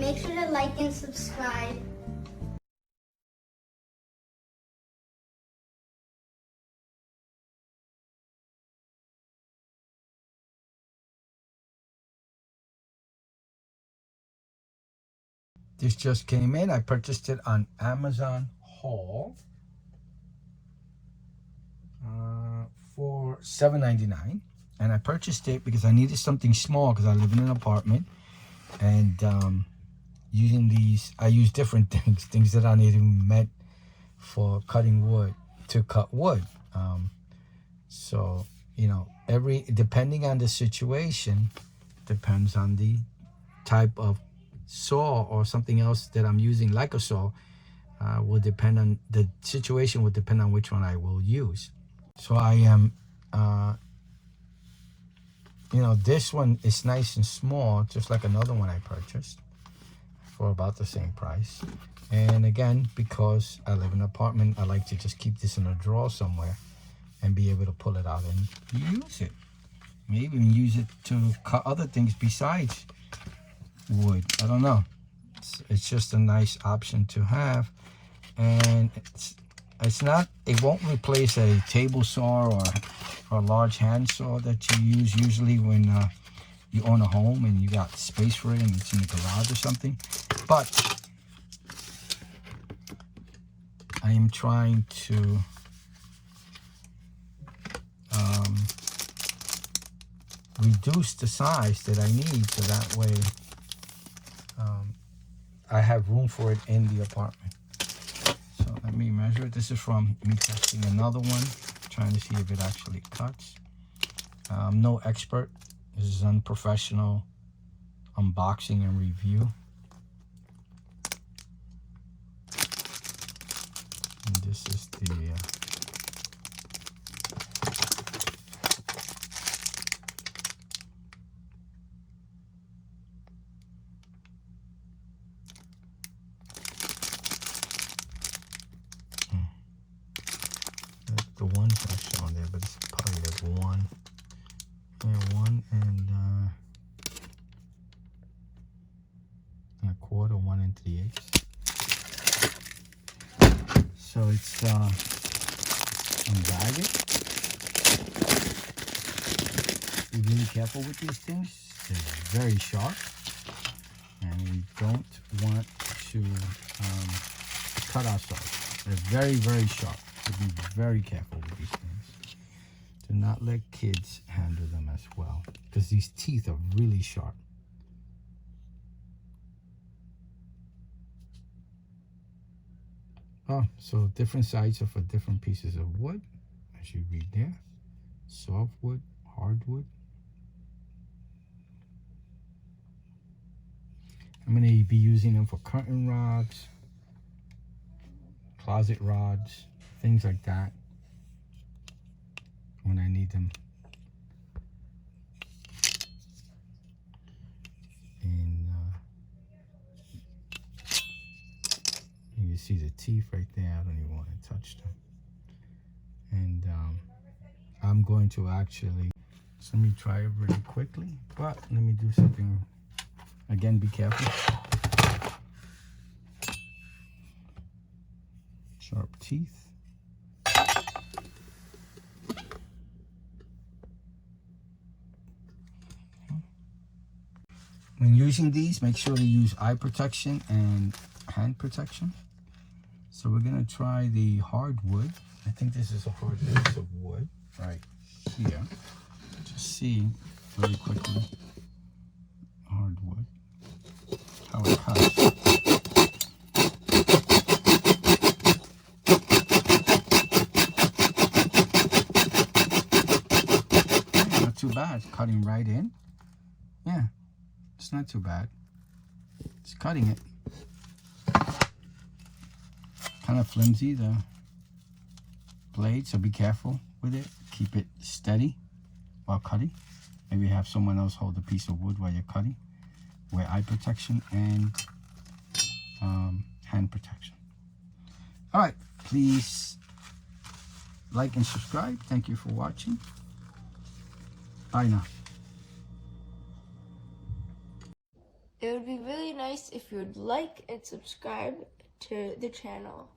Make sure to like and subscribe. This just came in. I purchased it on Amazon Haul for $7.99, and I purchased it because I needed something small because I live in an apartment, and using these, I use different things that are not even meant for cutting wood to cut wood. So you know, depending on the situation, depends on the type of saw or something else that I'm using, like a saw, will depend on the situation, will depend on which one I will use. So I am, this one is nice and small, just like another one I purchased for about the same price. And again, because I live in an apartment, I like to just keep this in a drawer somewhere and be able to pull it out and use it. Maybe even use it to cut other things besides wood. I don't know. It's just a nice option to have, and it won't replace a table saw or a large hand saw that you use usually when you own a home and you got space for it and it's in the garage or something. But I am trying to reduce the size that I need, so that way I have room for it in the apartment. So let me measure it. This is from me testing another one, trying to see if it actually cuts. I'm no expert. This is unprofessional unboxing and review. And this is the the ones I shown there, but it's probably like one and a quarter, 1 3/8. So it's unbagged. Be really careful with these things. They're very sharp, and we don't want to cut ourselves. They're very, very sharp. So be very careful with these things. Do not let kids handle them as well, because these teeth are really sharp. Oh, so different sides are for different pieces of wood, as you read there. Softwood, hardwood. I'm going to be using them for curtain rods, closet rods, things like that, when I need them. And you can see the teeth right there. I don't even want to touch them. And I'm going to actually, so let me try it really quickly, but let me do something. Again, be careful. Sharp teeth. When using these, make sure to use eye protection and hand protection. So we're gonna try the hardwood. I think this is a hard piece of wood right here. Just see very quickly, hardwood, how it cuts. Yeah, not too bad, cutting right in. Yeah, it's not too bad. It's cutting it. Kind of flimsy, the blade, so be careful with it. Keep it steady while cutting. Maybe have someone else hold a piece of wood while you're cutting. Wear eye protection and hand protection. All right, please like and subscribe. Thank you for watching. Bye now. It would be really nice if you would like and subscribe to the channel.